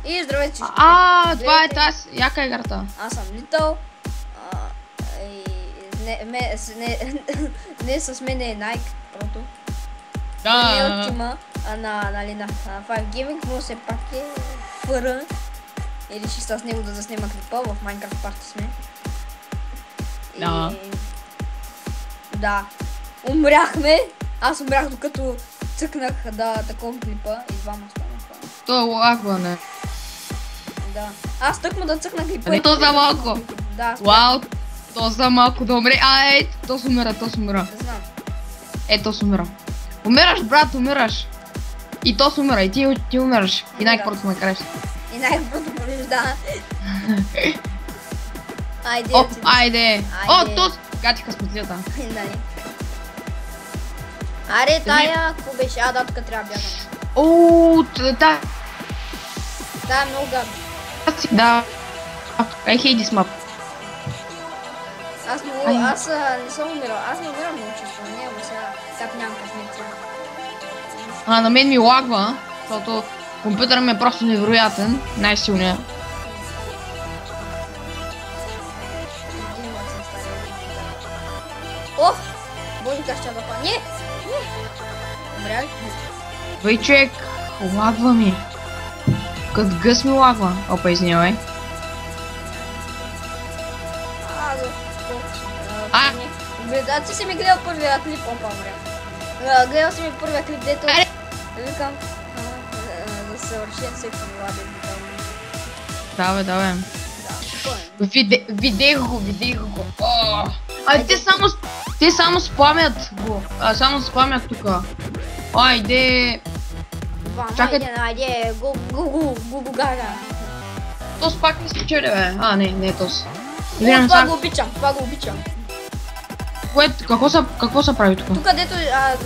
И здравейте всички. Това е тази. Яка е играта. Аз съм Литъл. Не с мен е Найк, просто. Не е от тима на 5 Gaming, но все пак е фъра. И реши с него да заснема клипа, в Minecraft Party сме. Да. Умряхме. Аз умрях докато цъкнах да такова клипа и двама станаха. То е лагва, не. Да. Аз тъкмо да цъкнах клипа. Ами то за малко. Да. Вау. То за малко да умре. То се умира, Не знам. То се умира. Умираш, брат, умираш. И то се умира, и ти умираш. И най-просто ме караш. И най-просто побежда. Айде. Айде. То качиха с пътията. Аре, тая, какво беше? Датка трябва да бягам. Да, много гадно. Да. I hate this map. Аз не съм умирал. Аз не умирам много често. Не, ама сега как нямам късмет. На мен ми лагва, защото компютърът ми е просто невероятен. Най-силният. Боже, как ще да па. Не! Умря ли? Бай, човек, лагва ми. Кът гъс ми лагва. Опа, извинявай. Да, ти си ми гледал първия клип, опа, умря. Гледал си ми първия клип, дето викам за съвършен секс на младен. Да, видех го. Те само спамят го. Само спамят тука. Айде. Чакай. Айде, го гага. Тос пак не спечели, бе. Не е Тос. Това го обичам. Какво се прави тук? Тук дето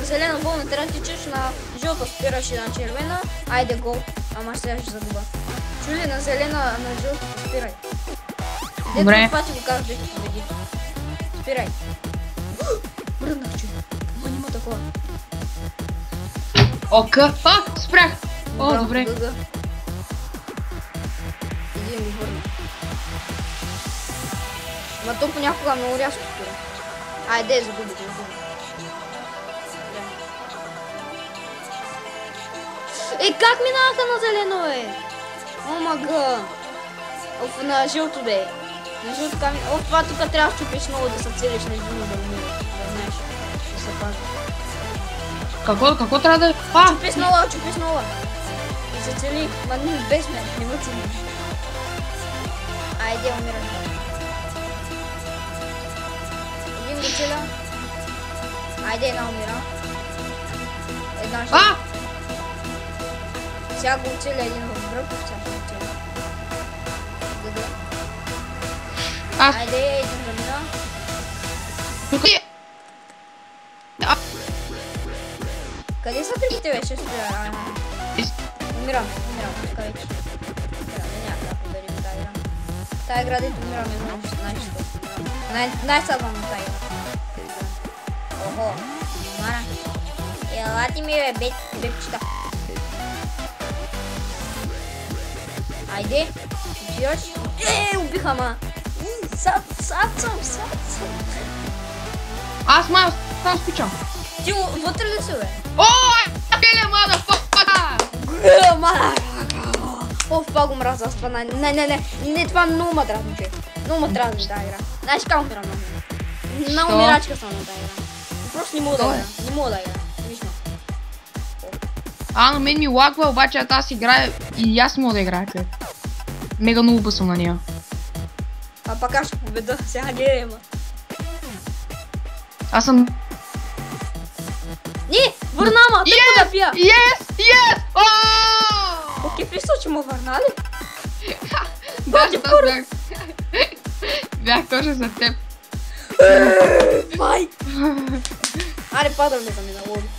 зелена вълна трябва да тичаш, на жълта спираш и на червена. Айде гол. Ама ще загуба. Чули на зелена, на жълта спирай. Дето това ти го казах, дето победи. Спирай. Мръднах, че. Ама няма такова. Спрях. Добре. Един го върна. Ма то понякога много рязко спира. Айде, загуби. Как минаха на зелено, бе? Омага. На жълто, бе. На жълто камин. Това тук трябва да чупиш много, да се целиш на един да умира. Да знаеш. Да се пази. Какво трябва да е? Чупи с нова. И се цели. Ма не без мен. Не ме цели. Айде, умирай. Един го целя. Айде, една умира. Една ще. Сега го целя един в брък, сега го целя. Айде, един замина. Къде са другите вече спира? Умирам. Така вече. Няма да победим тази игра. Тая игра, дето умираме много най-често. Най-слабо на тая игра. Охо, Мара. Елати ми, бе, бепчета. Айде, отиваш. Убиха, ма. Сад съм. Аз май там спичам. Ти вътре ли си, бе? Беле, мадъфака! Пак го мразя аз това. Не, това много ма дразни, човек. Много ма дразни тази игра. Знаеш как умирам много? Много мирачка съм на тази игра. Просто не мога да игра. Вижно. На мен ми лагва, обаче аз играя и аз мога да играя, човек. Мега много бъсвам на нея. Пак аз ще победа. Сега гледай, ма. Аз съм... Не! Върна, ма! Тъй да пия! Yes! Окей, писал, че му върна ли? Бях точно за теб. Май! Аре, падам влезаме на лоби.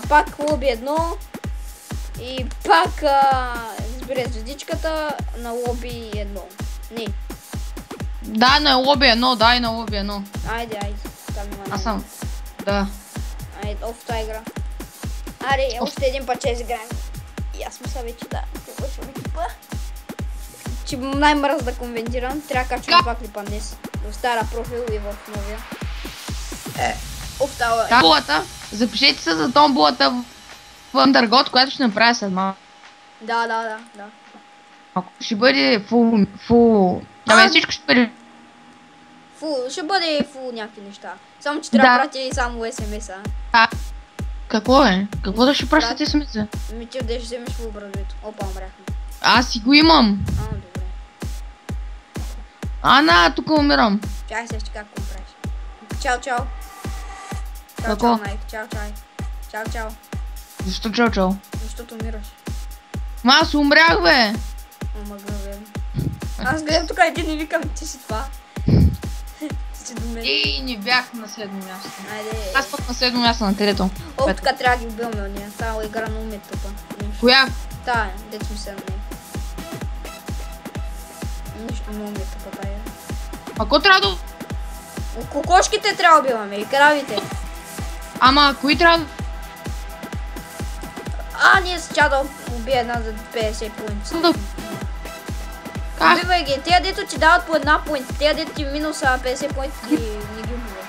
Пак лоби едно. И пак избере звездичката на лоби едно. Не. Да, на лоби едно, Айде. Аз съм. Да. Айде, тази игра. Аре, още един път ще изиграем. И аз мисля вече да приключвам клипа. Че най-мърз да коментирам. Трябва да качвам два клипа днес. В стара профил и в новия. Офтава. Томбулата, запишете се за томбулата в Undergod, която ще направя след малко. Да. Ще бъде фул... Абе, всичко ще бъде... Ще бъде фул някакви неща. Само че трябва да прати само SMS-а. Какво е? Какво да ще пращате смисъл? Ми ти да ще вземеш фул брадовито. Опа, умряхме. Аз си го имам. Добре. Ана, тук умирам. Чай се, ще как го правиш. Чао. Какво? Найк. Чао. Защо чао? Защото умираш. Ма аз умрях, бе. Ама главен. Аз гледам тук един и викам, ти си това. Ти си до мен. И не бях на седмо място. Айде. Аз пък на седмо място на трето. О, тук трябва да ги убиваме от нея. Става игра на умет тъпа. Коя? Та, дето ми се на нея. Нищо на умет тъпа тая. Ако трябва да... Кокошките трябва да убиваме и кравите. Ама, кои трябва да... Ние с чадъл убия една за 50 поинта. Как? Убивай ги. Тия дето ти дават по една поинта. Тия дето ти минуса 50 поинта и не ги убивай.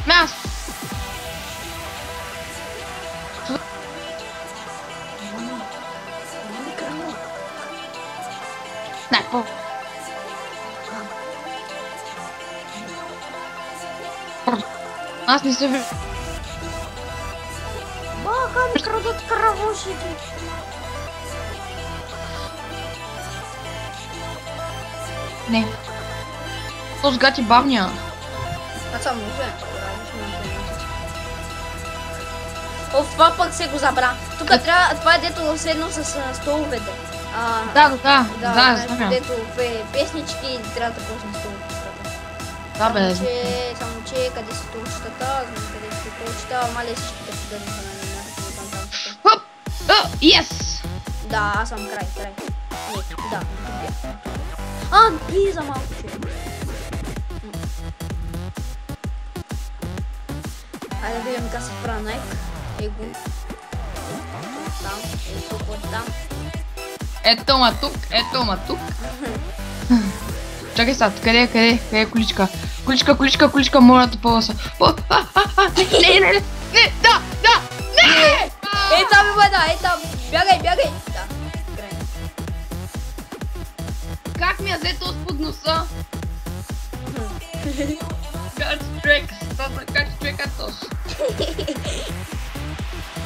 Място. Не, по... Аз не се... Бака ми крадат кравушите. Не. Този гад е бавния. Аз съм уже. Оф, това пък се го забра. Тук трябва, това е дето седно с столовете. Да, знам. Дето песнички трябва да почне столовете. Да, бе. Само че къде са толчетата, знам къде са толчета, мале всичките си дадоха на мен. Хоп! Yes! Да, аз съм край. Не, да, за малко че. Хайде да видим как се правя Найк. Его. Там. Ето ма тук. Чакай сега, къде е количка? Количка, моля да полоса. Не, да! Не! Там има там. Бягай. Да, край. Как ми я взе този под носа? Как човека този?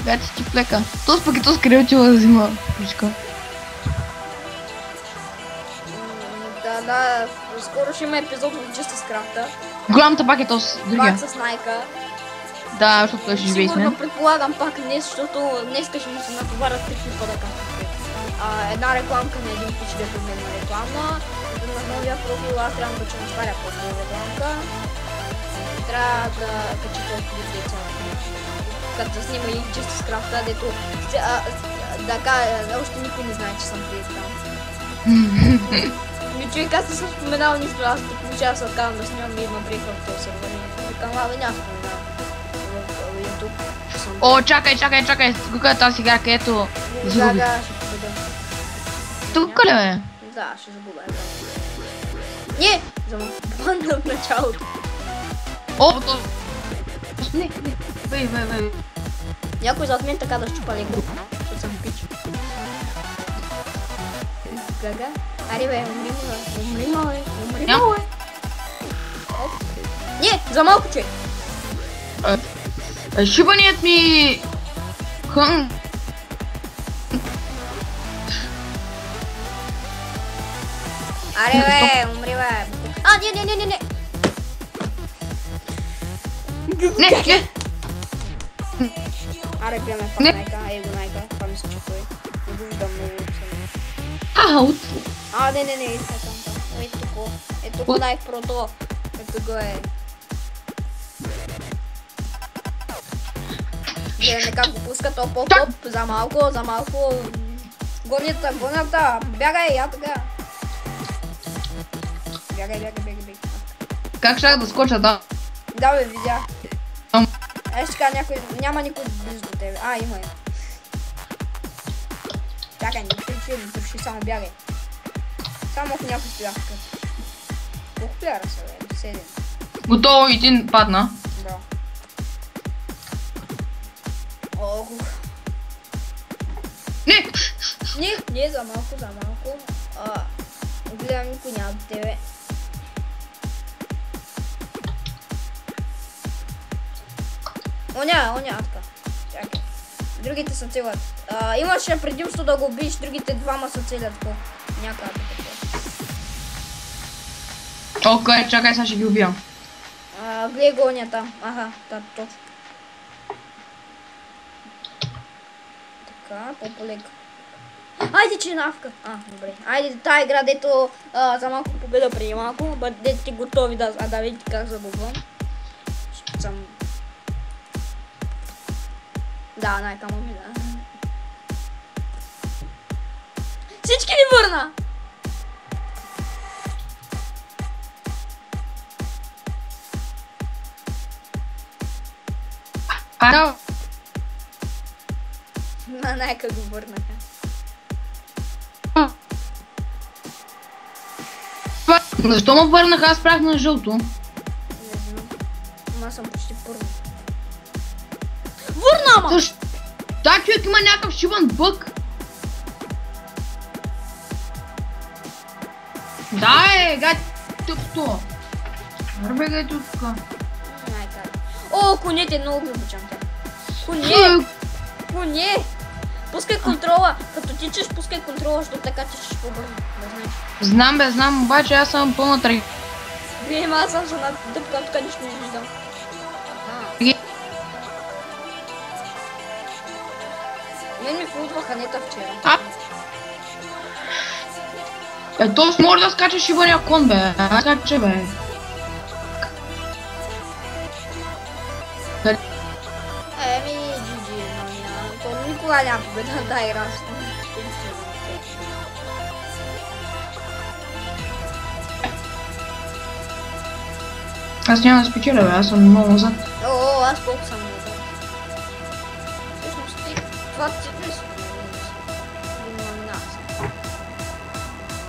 Гати ти плека. Този пък е този къде отива да взима количка. Да, скоро ще има епизод от Just Scrafta. Голямата пак е този другия. Пак с Найка. Да, защото той ще живее с мен. Сигурно предполагам пак днес, защото днеска ще ми се натоварят 3 клипа да качвате. Една рекламка на един пич, дето мен на реклама. На новия профил аз трябва да кача на стария профил рекламка. Трябва да кача този клип деца. Като да снима и Just Scrafta, дето още никой не знае, че съм прият там. Човек, аз не съм споменал нищо, аз да получава се откавам да снимам и има приехал в този сервер. Викам, няма споменал в YouTube. О, чакай, тук е тази игра, ето. Загубих. Ще победа. Тук ли бе? Да, ще загубя. Не! Замъпвам в началото. О, то... Не. Бей. Някой зад мен така да щупа леко, защото съм пич. Гага. Аре бе, умри мале. Не, за малко че. Шибаният ми... Аре бе, умри бе. Не. Не. Аре, приеме пак Найка, Найка, това ми се чуква. Не го виждам много. Аут. Не, ето го Найк прото. Ето го е. Гледаме как го пуска то по-топ, за малко. Горната, бягай, я така. Бягай. Как ще да скоча, да? Да бе, видях. Ще кажа някой, няма никой близо до тебе. Има. Чакай, не търши, само бягай. Само ако някой стояха. Колко пляра са, бе? 7. Готово, един падна. Да. Ох. Не, за малко. Гледам, никой няма до тебе. Оня, така. Чакай. Другите са целят. Имаше предимство да го убиеш, другите двама са целят по някъде такова. Окей, чакай, сега ще ги убивам. Гледай го оня там. Аха, точно. Така, по-полека. Айде, че навка. Добре. Айде, тая игра, дето за малко победа преди малко. Бъдете готови да видите как загубвам. Ще съм... Да, най-камо ми, да. Всички ни върна! Най-как го върнаха. Защо ме върнаха? Аз правих на жълто. Не знам. Аз съм почти първо. Върна, ма! Да, човек има някакъв шибан бък. Да, гай тук-то. Арбе, гай тук. О, конете, много ги обичам те. Коне! Пускай контрола. Като тичаш, пускай контрола, защото така тичаш по-бързо. Да знаеш. Знам, обаче аз съм пълна тръг. Аз съм за дъпкам, тук нищо не виждам. Мен ми футваха нета вчера. Тоест може да скачаш шибания кон, бе. Скачай, бе. GG, то никога няма победа на тази игра. Аз няма да спечеля, бе, аз съм много назад. Аз колко съм назад. Всъщност ти, това ти не си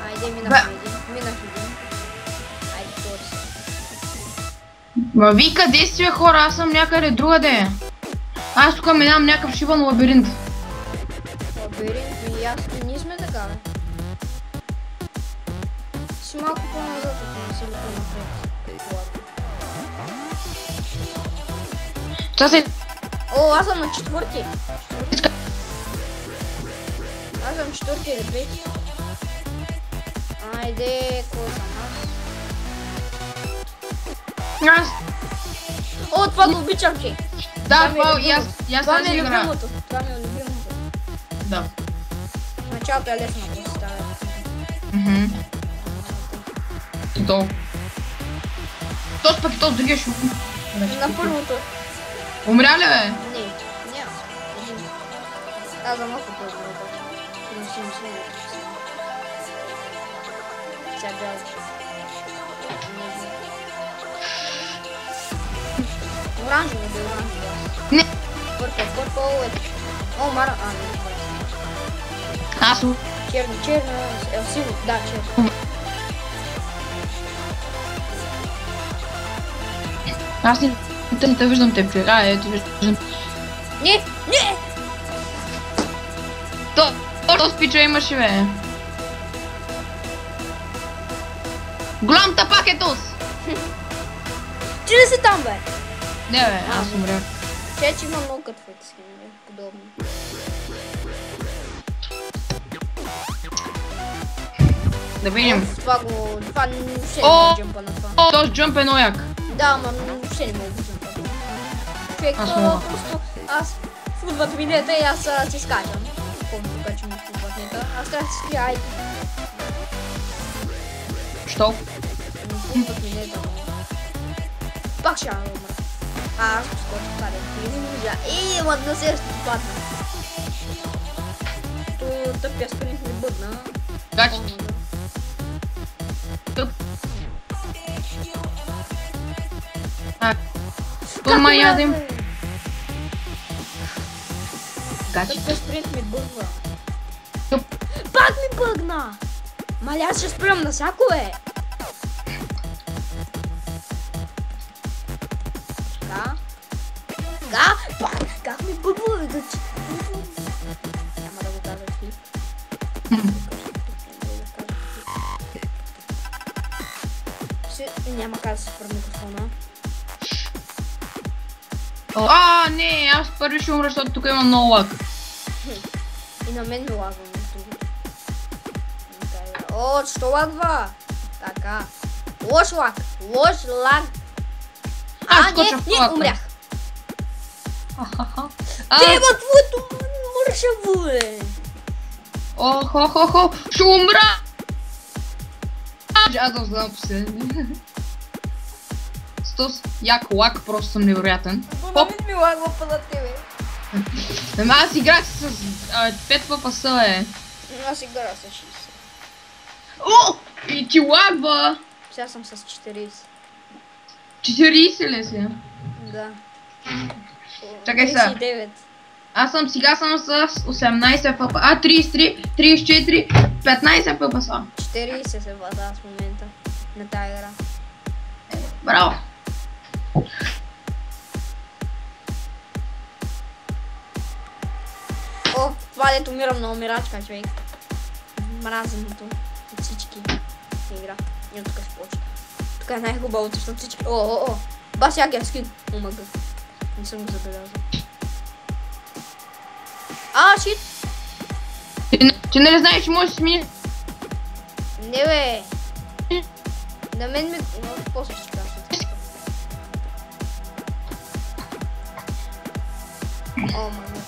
Айде, минах един. Айде, втори си. Ви къде си, бе, хора? Аз съм някъде другаде. Аз тук минавам някакъв шибан лабиринт. Лабиринт? И аз ние сме така, бе. Си малко по-назад, ако не си ли по-напред. Аз съм на четвърти. Аз съм четвърти или трети. Айде, кой съм аз? Това го обичам, че. Да, и аз това ми е любимото. Това ми е любимото. Да. Началото е лесно да се ставя. То. Този пък и този другия ще На първото. Умря ли, бе? Не, няма. Аз за малко първо обаче. Не си мисля. Сега бяга. Оранжево бе, оранжево. Не. Пърпъл е. Мара. Не. Аз. Черно. Сиво. Да, черно. Аз не те виждам теб, човек. Ето виждам. Не! То спича имаше, бе. Голям тапак е тос! Ти ли си там, бе? Не, бе, аз умрях. Че има много катфетски, нали? Подобно. Да видим. Това въобще не мога джъмпа на това. Този джъмп е много як. Да, ама въобще не мога джъмпа. Човек, просто аз футват минета и аз си скачам. Помня, че ми футват минета. Аз трябва да си скрия, айде. Що? Футват минета. Пак ще умра. Аз скочих паден. Ама на сега ще падна. Тъпя спринт ми бъдна. Гач. Тома ядем. Тъпя спринт ми бъдна. върна. Маля, аз ще спрям на всяко, бе. Така. Така. Как ми бъбва, бе, да ти... Няма да го кажа ти. Няма как да се спра микрофона. Не, аз първи ще умра, защото тук има много лак. И на мен ми лагва между другото. О, що лагва? Така. Лош лаг. Лош лаг. Не, умрях. Те, твоето мършаво, бе. Охо, ще умра! Аз да знам последния. Стос, як лак, просто съм невероятен. На мен ми лагва па на тебе. Аз играх с 5 ППС, бе. Аз играх с 60. О! И ти лагва! Сега съм с 40. 40 ли си? Да. Чакай сега. 39. Аз съм сега с 18 ППС. 33, 34, 15 ППС. 40 се вада в момента на тая игра. Браво! О, това дето умирам на умирачка, човек. Мразеното от всички игра. И от тук ще почта. Тук е най-хубавото, защото всички... О! Бас якия скин. Омага. Не съм го забелязал. Шит! Ти не знаеш, че можеш да смени. Не, бе. На мен ми... После ще кажа. О, мага.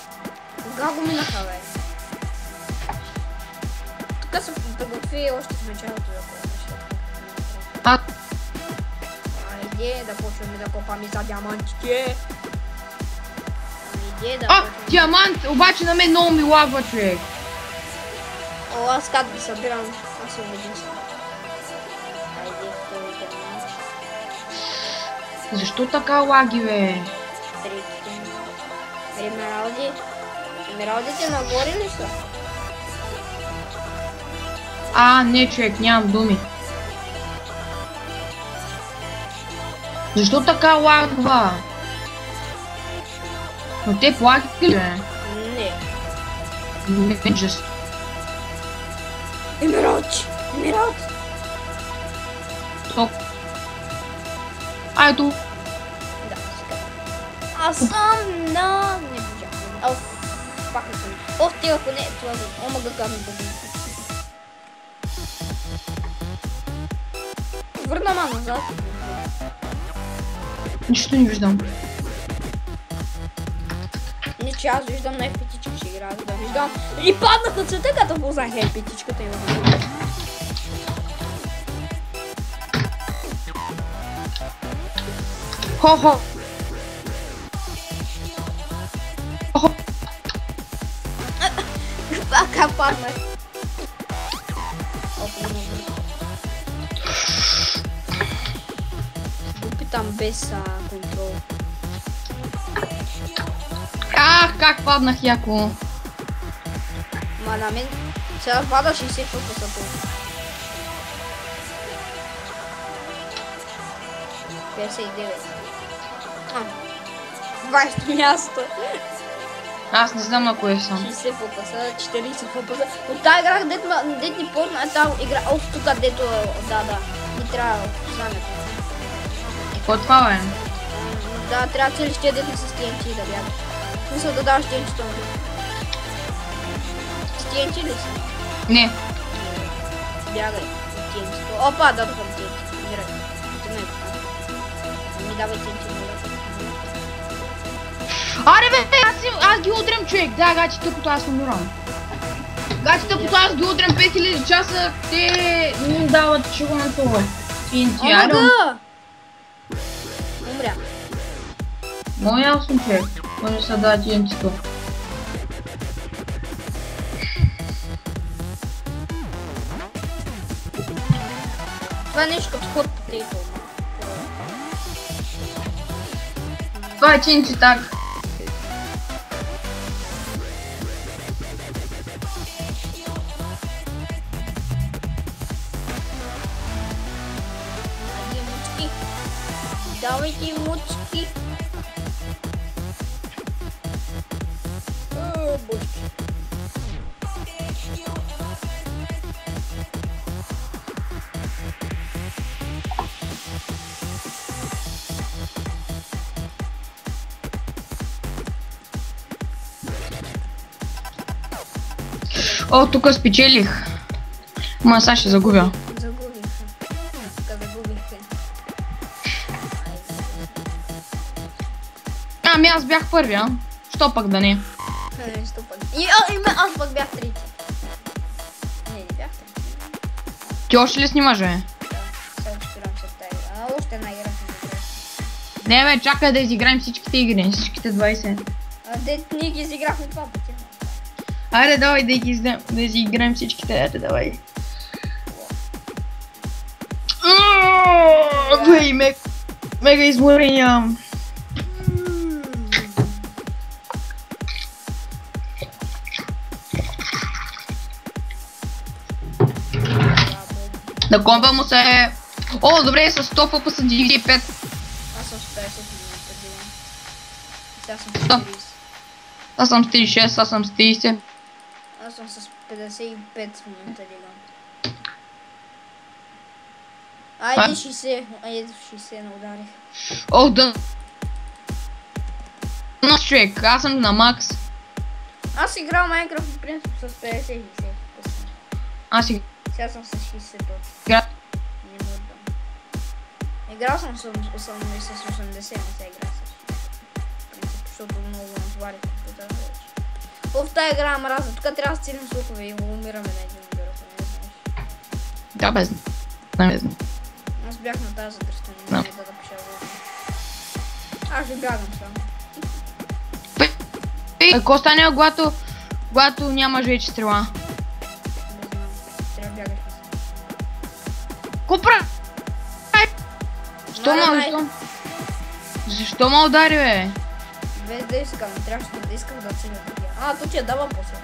Кога го минаха, бе? Тук съм подготви още в началото да копаш. Айде да почваме да копаме за диамантите. Айде да почваме. Диамант! Обаче на мен много ми лагва, човек. О, аз как ги събирам. Аз се убедим се. Айде, втори диамант. Защо така лаги, бе? Трети. Емералди. Емералдите нагоре ли са? Не, човек, нямам думи. Защо така лагва? Но те лаги ли, бе? Не. Не, just. Емералд! Емералд! Стоп. Ето. Да, сега. Аз съм на... Не бежах. Пак не съм. Ти ако не, това го... Омага гавно да го. Върна ма назад. Нищо не виждам. Не, че аз виждам на епитичка ще играя, да виждам. И паднаха цвета, като познах епитичката има. Хо-хо. Как паднах? Опитам без контрол. Как паднах яко. Ма на мен сега падаш и се фокуса по. 59. 20 място. Аз не знам на кое съм. 60 фокуса, 40 фокуса. От тази игра, дет ни порна, тази игра, тук дето, да, ни трябва знамето. Какво е това, бе? Да, трябва цели ще дет с TNT да бягаш. В смисъл да даваш TNT-то. С TNT ли си? Не. Бягай от TNT-то. Опа, дадохам TNT. Мирай. Ми давай TNT, моля. Аре, бе, аз ги удрям, човек. Да, гачи тъпото, аз умирам. Гачи тъпото, аз ги удрям 5000 часа, те не им дават чего на това. Омага! Умря. Много ясно, човек. Може са да TNT-то. Това е нещо като ход потейто. Това е TNT так. Давай ти мучки. Боже. О, тук спечелих. Ма, сега ще загубя. Загубиха. Тук загубихте. Ами аз бях първи, а? Що пък да не? Що пък? Аз пък бях трети. Не бях трети. Ти още ли снимаш, бе? Да, сега спирам се в тази игра. Още една игра ще играя. Не, бе, чакай да изиграем всичките игри, всичките 20. Ние ги изиграхме това пъти. Айде, давай да изиграем всичките, айде, давай. Бей, мега изморения. На компа му се... О, добре, с 100 фп са 95. Аз съм с 50 минути дигам. Сега съм с 40. Аз съм с 36, аз съм с 30. Аз съм с 55 минута дигам. Айде 60, айде 60 не ударих. О, да... Но човек, аз съм на макс. Аз играл Майнкрафт в принцип с 50 и 60. Аз играл... Сега съм с 60 точно. Не му отдам. Играл съм с 80, не се игра с. В принцип, защото много натоварих компютъра вече. В тази игра мраза, тук трябва да целим слухове и умираме на един удар, ако не знаеш. Да, без знам. Аз бях на тази задръстане, не да пиша въобще. Аз ще бягам само. Какво стане, когато нямаш вече стрела? Не знам, трябва да бягаш. Купра! Защо ме удари, бе? Без да искам, трябваше да искам да целя другия. То ти я дава после.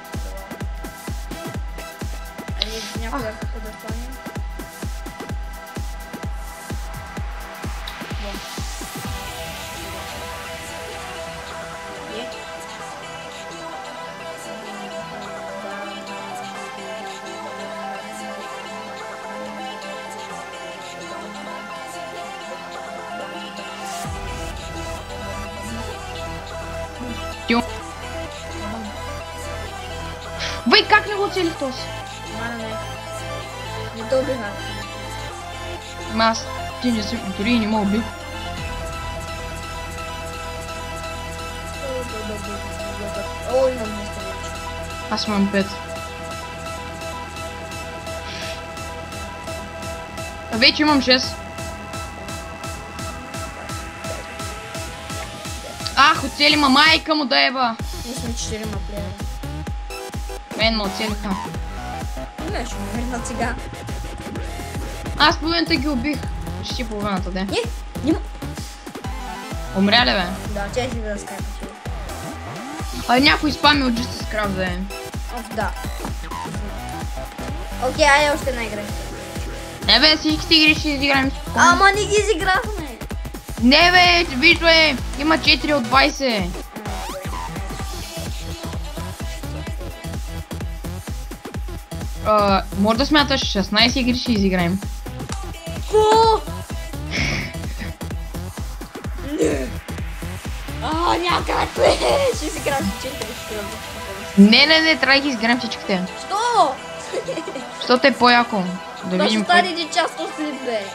Айде някога тук да хванем. Бей, как не го целих този? Не те убиха. Аз ти не си, дори и не ме уби. О, имам место вече. Аз имам 5. Вече имам 6. Ах, оцели ма майка му да еба. Ние сме 4 плеера. Мен ме оцелиха. Не, ще умерна сега. Аз половината ги убих. Почти половината, де. Няма. Умря ли, бе? Да, тя си да скайпа. Някой спами от Justice Craft, да е. Да. Окей, айде още една игра. Не, бе, всичките игри ще изиграем. Ама не ги изиграхме. Не, бе, виж, бе, има 4 от 20. Може да смяташ 16 игри ще изиграем. Ко? Не. Някак бе. Ще си играем 4. Не, трябва да ги изиграем всичките. Що? Защото е по-яко. Да Това видим ще стане един час след бе.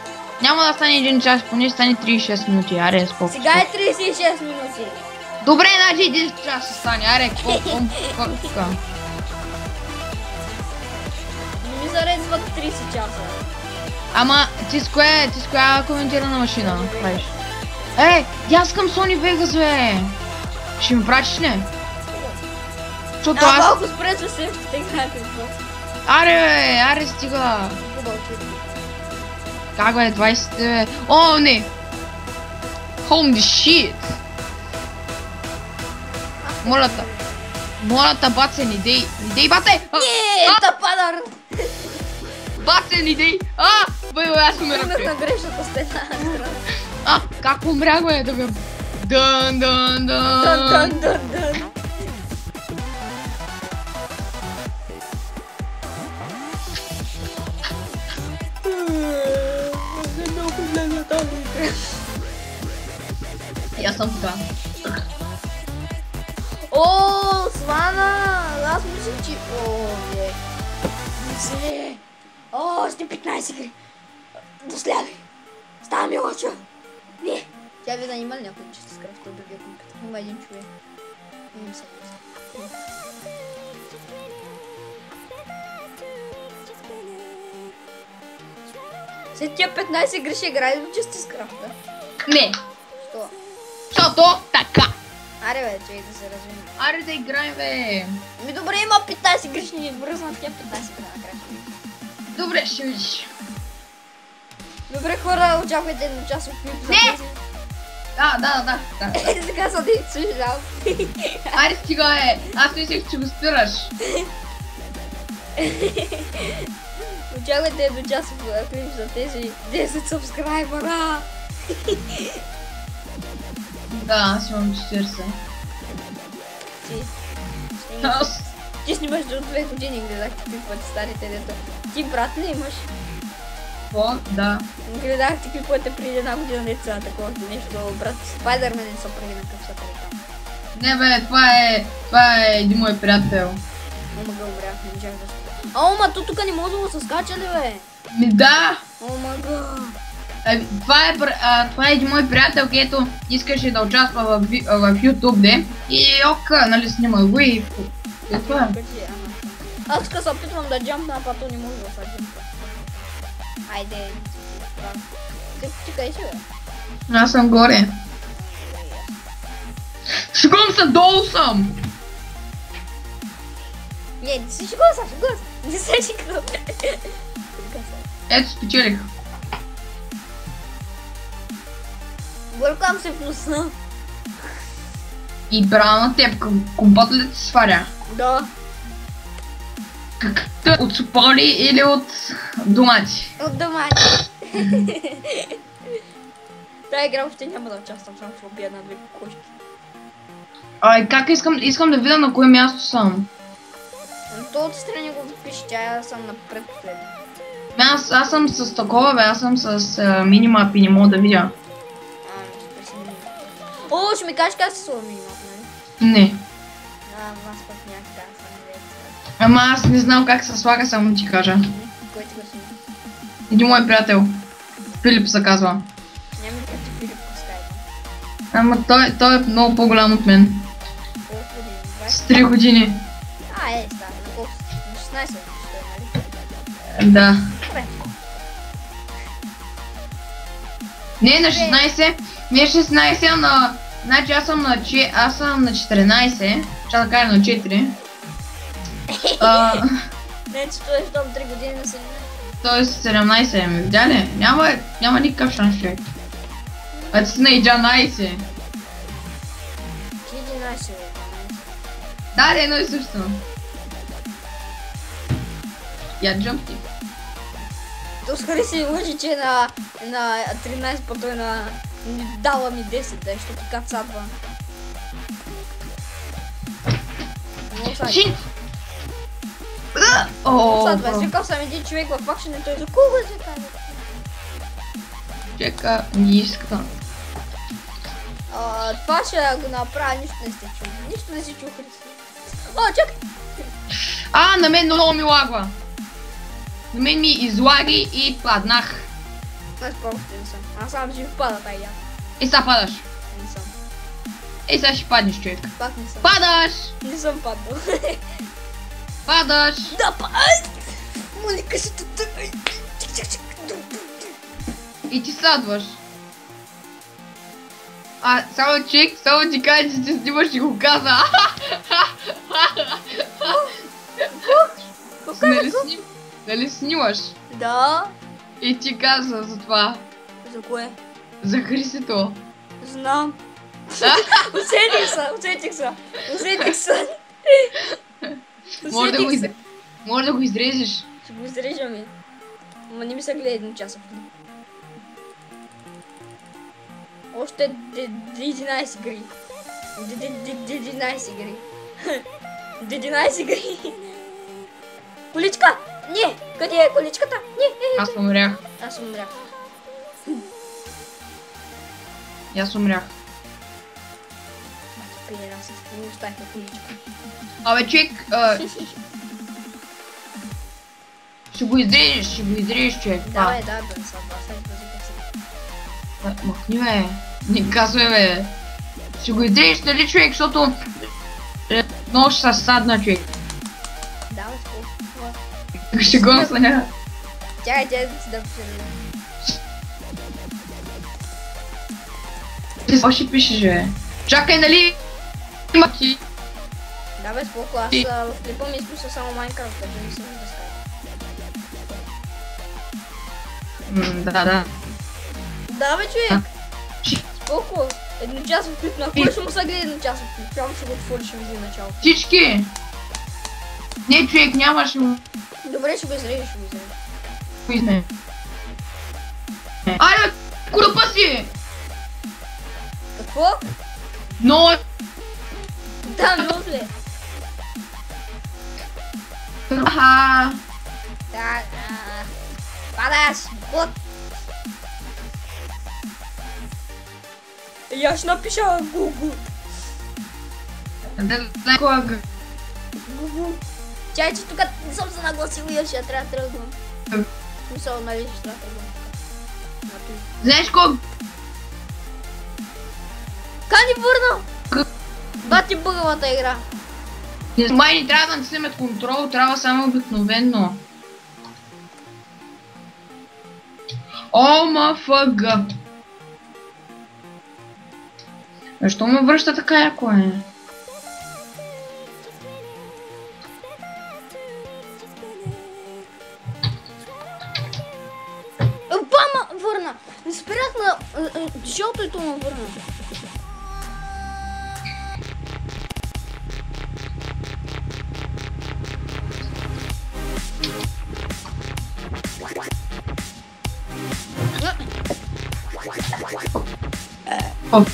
Няма да стане един час, поне ще стане 36 минути. Аре, споко. Сега е 36 минути. Добре, значи един час ще стане. Аре, колко? Не ми зарезват 30 часа. Ама, ти с коя коментирана машина правиш? Аз искам Sony Vegas, бе. Ще ми пратиш ли? Защото аз... малко спред със ще играете това. Аре, бе, аре, стига. Как, бе, 20, бе. О, не. Holy shit. Моля та, баце, не дей, бате! Не, тападър! Баце, не дей! Бе, аз умирам. Умер на грешната стена. Как умрях, бе, да бе. Дън, дън, Дън, дън. дън, дън, дън. Много гледа тази игра. И аз съм така. О, Слана! Аз мислих, че... О, не. Не се. О, още 15 игри. Досляви. Става ми лошо. Не. Тя вида има ли някой чисто скрафта от другия компютър? Има един човек. Не ми се гласа. След тия 15 игри ще играе ли чисто скрафта? Не, Що? защото така. Аре бе, чай да се развием. Аре да играем, бе. Ми добре, има 15 грешни, бръзнат тя 15 игри накрая. Добре, ще видиш. Добре хора, очаквайте едночасов клип за Не! тези. Да. Е, така са да и слушам. Аре стига, е. Аз мислех, че го спираш. Очаквайте едночасов клип за тези 10 сабскрайбъра. Да, аз имам 40. Аз. Ти снимаш до 2 години, гледах ти клиповете старите дето. Ти брат ли имаш? Какво? Да. Гледах ти клиповете преди една година деца, такова нещо. Брат Спайдърмен не са преди на къв там. Не бе, това е един мой приятел. Ома га умрях, не можах да скача. Ома, то тук не може да го се скача ли бе? Ми да! Ома га. Това е един мой приятел, който искаше да участва в YouTube, де. И ока, нали, снима го и това е. Аз ка се опитвам да джампна, а пато не може да се джампна. Айде. Ти къде си бе? Аз съм горе. Шукам се, долу съм! Не, не си шикова са, шикова са. Не се шикова. Ето, спечелих. Бъркам се в носа. И браво на теб, компот ли ти сваря? Да. От суполи или от домати? От домати. Тая игра въобще няма да участвам, само ще убия една-две кокошки. Ай, как искам да видя на кое място съм. То отстрани го пише, че аз съм на предпоследно. Аз съм с такова, бе, аз съм с минимап и не мога да видя. О, ще ми кажеш как се слова минимап, нали? Не. Аз пък някак да съм не. Ама аз не знам как се слага, само ти кажа. Кой ти го снима? Един мой приятел. Филип се казва. Няма ли като Филип по скайпа? Ама той е много по-голям от мен. Колко години? С 3 години. Става, на колко? На 16 нали? Да. Добре. Не на 16, не 16, на... Значи аз съм на 14, ще да кажа на 4. Не, че той е щом 3 години на 17. Той е 17, ми видя ли? Няма никакъв шанс, човек. А ти си на 11. Ти 11 бе. Да, едно и също. Я джампти. То скоро си лъжи, че на 13 по той на... Дала ми 10, да, защото кацатва. Много сади. Шин! О, Садва, свикал съм един човек в акшен и той за кого се казва? чека, не иска. Това ще го направя, нищо не сте чули. Нищо не си чул, Христо. О, чакай! На мен много ми лагва. На мен ми излаги и паднах. Аз просто не съм. Аз само ще впада тая яд. И сега падаш. Не съм. Сега ще паднеш, човек. Пак не съм. Падаш! Не съм паднал. Падаш! Да, пай! Моника ще те тъгай. И ти садваш. Само човек, само ти кажа, че ти снимаш и го каза. Нали снимаш? Да. И ти каза за това. За кое? За Христито. Знам. Усетих се. Може да го изрежеш. Ще го изрежам и. Ама не ми се гледа един час. Още 11 игри. 11 игри. 11 игри. Количка! Не! Къде е количката? Не! Аз умрях. Аз умрях. И аз умрях. Пидерас, не оставихме количка. Абе, човек, ще го изрежеш, човек. Давай, бе, са, басай, базикай си. Махни, бе. Не казвай, бе. Ще го изрежеш, нали, човек, защото много ще се садна, човек. Давай, спокойно. Ще го насля. Тя да си да пишем. Какво ще пишеш, бе? Чакай, нали? Има ти. Да, бе, спокойно. Аз в клипа ми изпуша само Майнкрафт, така не съм да скажа. Да. Да, бе, човек. Чи- Спокойно. Едночасов клип, на кой ще му се гледа едночасов клип? Прямо ще го отвориш и види начало. Всички! Не, човек, нямаш му. Добре, ще го изрежеш, ще го изрежеш. Айде, курапа си! Какво? Но... Да, много зле. Аха! Да, падаш, бот. Я ще напиша Гугу. Гугу. Чай, че тук не съм се нагласил и ще трябва да тръгвам. Мисъл, нали ще трябва да тръгвам. Знаеш колко? Кани върна! Бати бъгавата игра. Май не трябва да не снимат контрол, трябва само обикновено. О, мафъга! Защо ме връща така яко е? Бама! Върна! Не спирах на жълтото ме върна. О.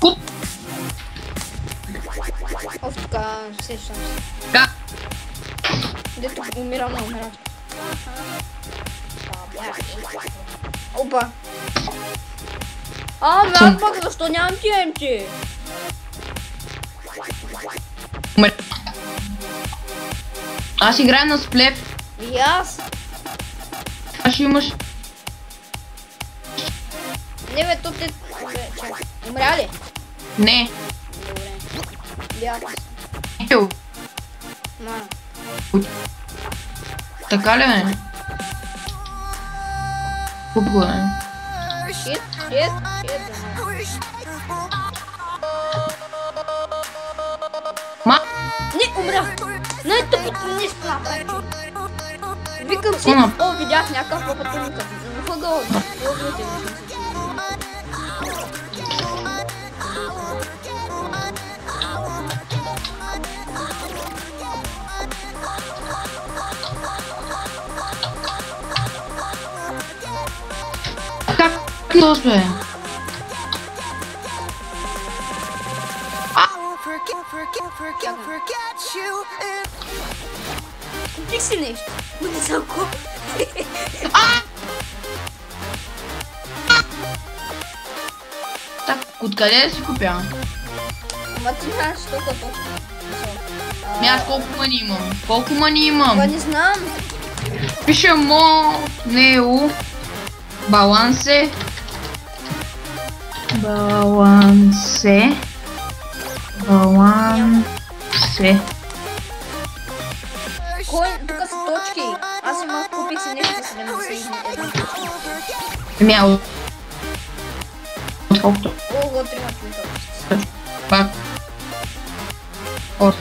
Куп! Оф, така, сещам се. Да! Дето умирам на умирам. Опа! Ме аз пак защо нямам TNT? Аз играя на сплеп. И аз? Аз ще имаш... Не бе, тук те... Чакай, умря ли? Не. Добре. Бях. Ел. Мана. Така ли, бе? Купо е. Шит. Ма? Не, умрях! Най-тъпото нещо направи. Викам си, Ма? о, видях някакъв папатурникът. Въгъл, въгълте. Как нос, бе? Купих си нещо. Бъде салко. Так, откъде да си купя? Ама ти знаеш, що като. Аз колко мани имам? Колко мани Това имам? не знам. Пише мо, неу, балансе. Балансе. Кой? Тук са точки. Аз имах, купих си нещо за 71. Мяу. Отколкото? Ого, 3 на Пак. От.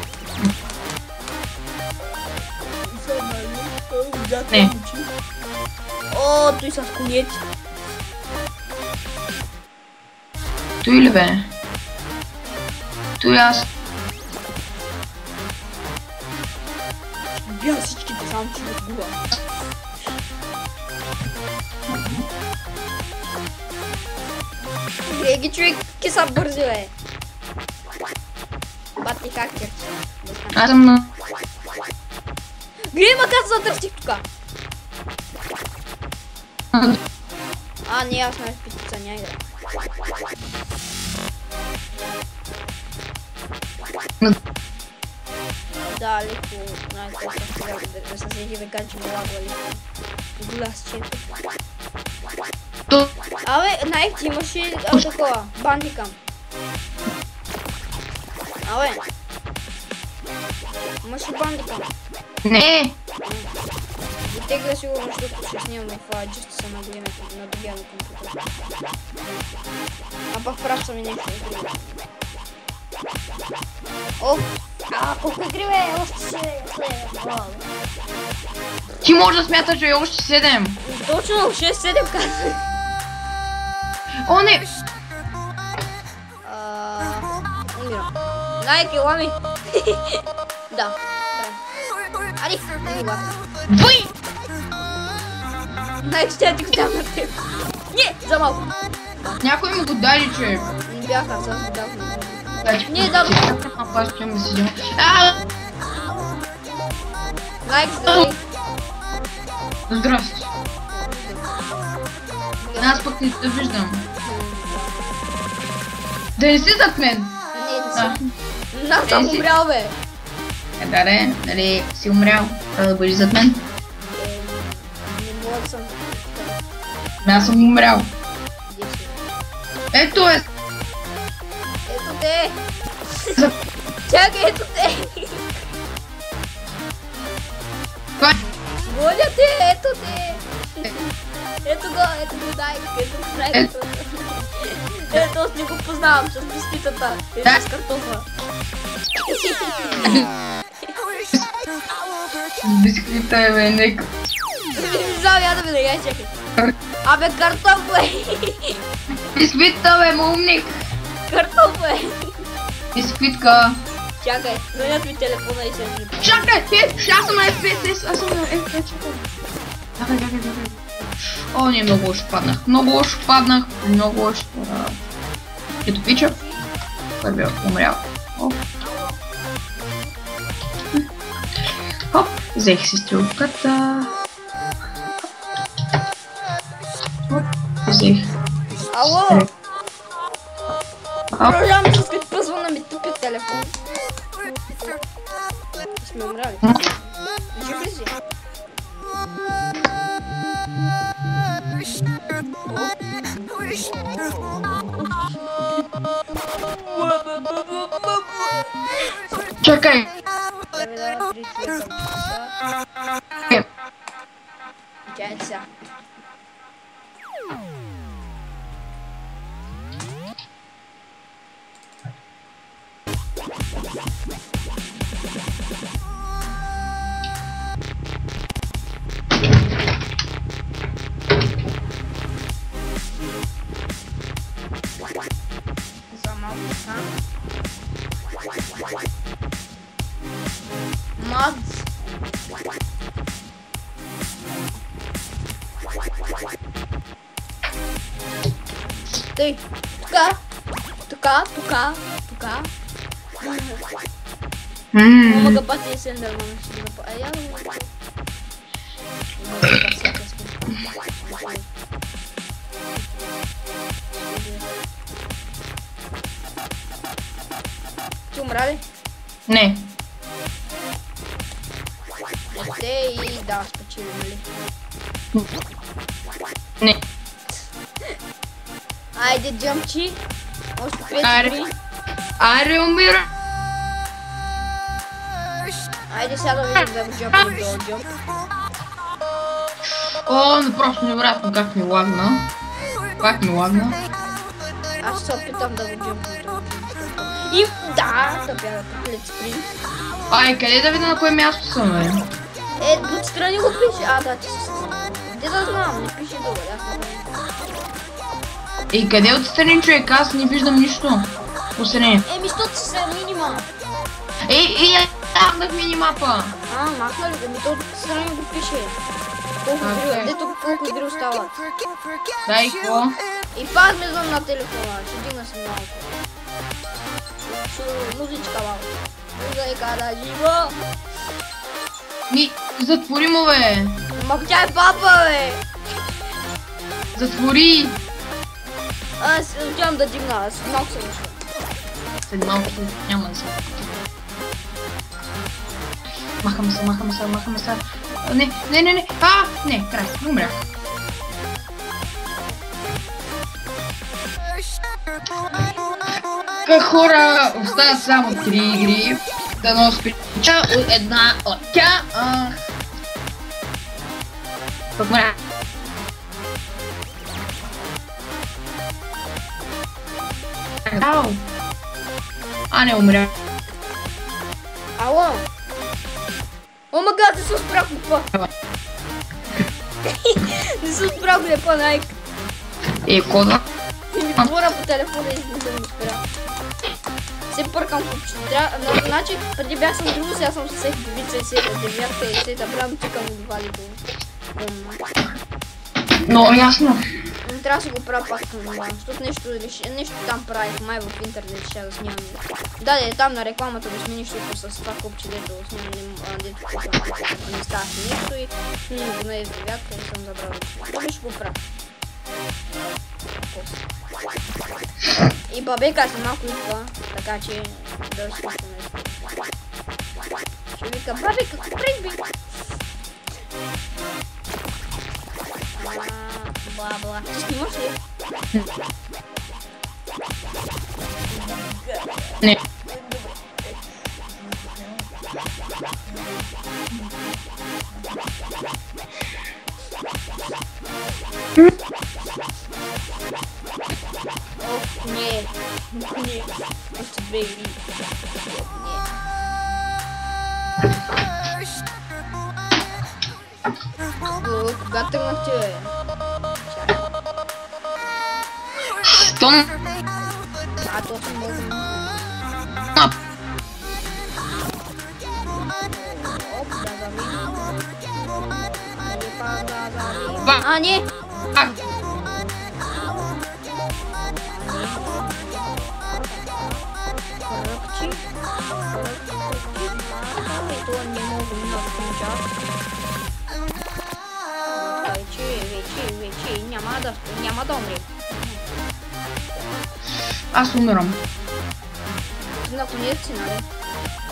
Не. О, той с колети. Той ли, бе? Той аз. Бях всичките, само че го сгуба. Гледай ги, човек, са бързи, бе. Бати хакер. Аз съм на... Гледай ма как задръстих тука. Не, аз не петица, няма игра. Да, леко, да се седи да кажа, че ме лагва леко. Глас, чето. Абе, Найк, ти имаш ли такова? Бандикам. Абе. Имаш ли бандикам? Не! Тегля сигурно, защото ще снимам в джиста на големето, на другия на компютър. А пак прав съм и нещо игри. О! Колко игри, бе! Още 7! Ти можеш да смяташ, че е още 7! Точно, 6-7 казвай! О, не! Умирам. Найк, ела ми! Да, ари, не ми гласа. Въй! Найк, ще ти го дам на теб. Не, за малко. Някой му го дали, човек. Не бяха, аз го дах. Не, да. Аз ще му седим. Найк, здравей. Здрасти. Аз пък не те виждам. Да не си зад мен. Не си. Аз съм умрял, бе. Да, нали си умрял. Трябва да бъдеш зад мен. Не мога да съм. Аз съм умрял. Ето е. Ето те. Чакай, ето те. Гоня те, ето те. Ето го, дай. Ето го, дай. Ето, аз не го познавам с бисквитата. Ето с картофа. Бисквита е, бе, нека. Не знам, я да видя, я чакай. Абе, картоф, бе. Бисквита, бе, умник. Картоф, бе. Бисквитка. Чакай, донят ми телефона и се влипа. Чакай, аз съм на FPS, аз съм на FPS. Чакай. О, не, много лошо паднах. Ето пича. Той бе умрял. Хоп, взех си стрелката. Хоп, взех. Ало! Продължаваме с като пръзвана ми тупи телефон. Сме умрали. Жив ли си? Чакай! Чакай сега. За малко така. Мадс. Тъй, тука. Мога пати и Сендерман ще да па... Я не мога. Ти умра ли? Не. Те и да, спечели, нали? Не. Айде, джамчи. Още 5 Аре. игри. Аре, умира. Айде сега да видим да го джампим до джамп. О, но просто невероятно как ми лагна. Аз се опитам да го джампим до джамп. И да, да бяга тук летспринт. Ай, къде да видя на кое място съм, бе? Отстрани го пише. Да, ти си. Де да знам, не пише долу, аз не знам. И къде отстрани, човек? Аз не виждам нищо. Посрани. Защото си се минима. Я махнах минимапа. Махна ли го? То отстрани го пише. Колко игри остават. Дай, какво? И пак влизам на телефона, ще дигна си малко. Музичка малко. Музика да жива. Затвори му, бе. Ма тя е папа, бе. Затвори. Аз отивам да дигна, аз малко се вършвам. След малко няма да се. Махам се. Не. Не, край, умрях. Хора, остават само 3 игри. Да носи спича от една от тях. Пък мря. Ау! Не умря. Ало! О май гад, не се спрях лепа! Не се спрях лепа, Найк! Кода? И ми говоря по телефона и не съм спрях. Се пъркам купче. Значи, преди бях съм друго, сега съм с всеки девица и сета девятка и сета прям чекам от валито. Но ясно. Трябва да си го правя пак към това, защото нещо там правих, май в интернет ще да снимам. Да, там на рекламата го смени, защото с това купче, дето снимам, дето не ставаше нещо и снимам го на девятка и съм забрал. Това ще го правя. И бабека си малко идва, така че да си нещо. Ще вика, бабека, пригби! Бла-бла. Ти снимаш ли? Не. Ох, не. Още 2 игри. Кога тръгнахте, бе? Том. То съм мога. Не! Кръпчи. Това не мога да включа. Вече, няма да умре. Аз умирам. На конец си, нали?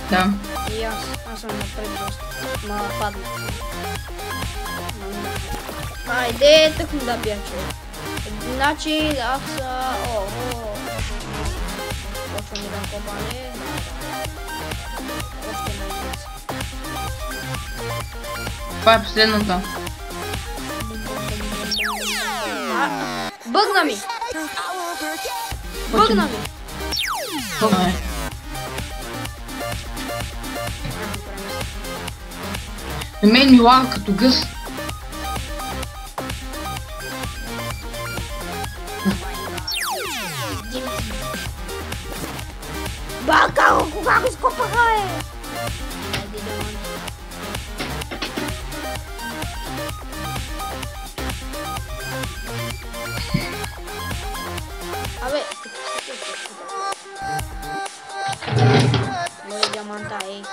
Да. И аз съм напред доста. Ма падна. Айде, тъкмо да бия, човек. Значи, аз... Почвам да копане. Още на единица. Това е последната. Бъгна ми! Бъгна ми! Мен ми лага като гъс. Бака, кога го скопаха, е? Абе, мои диаманта, ей.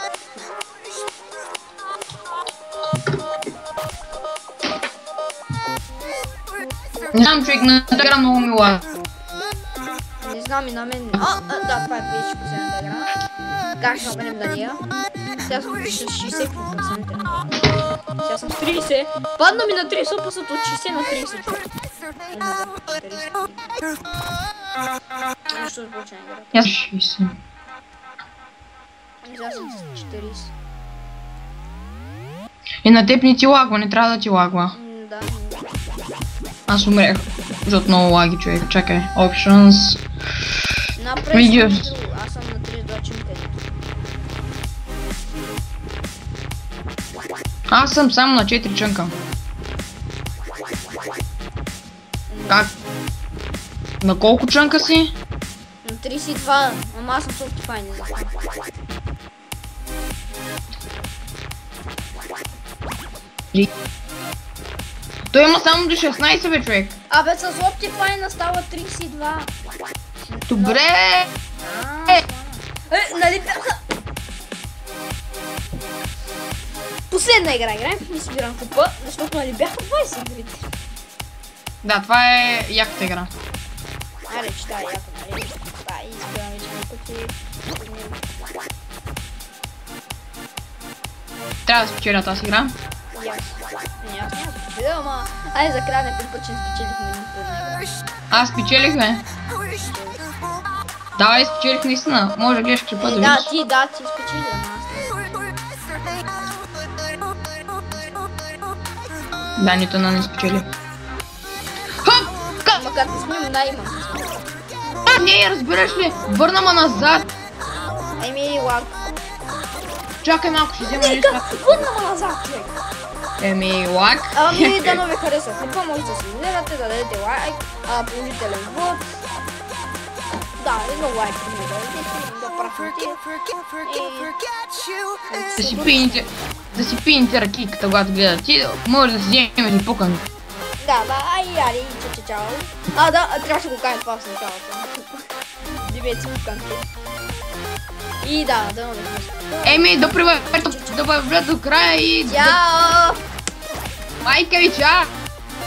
Не знам, човек, на игра много ми лага. Не знам и на мен. Да, това е вече последната игра. Как ще опрем да нея? Сега съм с 60%. Сега съм с 30. Падна ми на 30%, от 60 на 30. Нещо започна играта. Аз 60. Сега съм с 40. И на теб не ти лагва, не трябва да ти лагва. Да. Аз умрех. Защото много лаги, човек. Чакай. Options. Напред аз съм на 32 чимка. Аз съм само на 4 чънка. Как? На колко чънка си? На 32, ама аз съм супер файни за това. Той има само до 16, бе, човек. Абе, с Optifine става 32. Добре! Нали бяха... Последна игра играем, не събирам купа, защото нали бяха 20 игрите. Да, това е яката игра. Аре, че тая яка, нали? Да, и избирам вече пъти. Трябва да спечеля тази игра. И аз. Не, аз няма да спечеля, ама... Айде за края не припът, че не спечелихме една предна игра. Аз спечелихме. Давай, спечелих наистина. Може да гледаш клипа да видиш. Да, ти спечели, ама аз не. Да, нито не спечели. Хоп! Ама като снимам, да, имам. Не, разбираш ли? Върна ма назад. Еми, лак. Чакай малко, ще взема нещо. Нека, върна ма назад, човек. Еми, лак. Ами, да ви харесва клипа, може да си гледате, да дадете лайк, положителен вот. Да, едно лайк, да прахнете. Да си пините ракийката, когато гледате. Може да си вземете пукан. Да, ай, чао. Да, трябваше да го кажем това в началото. Дивете си пуканки. И да ви харесва. Еми, да приведат до края и... Чао! Майка ви, чао!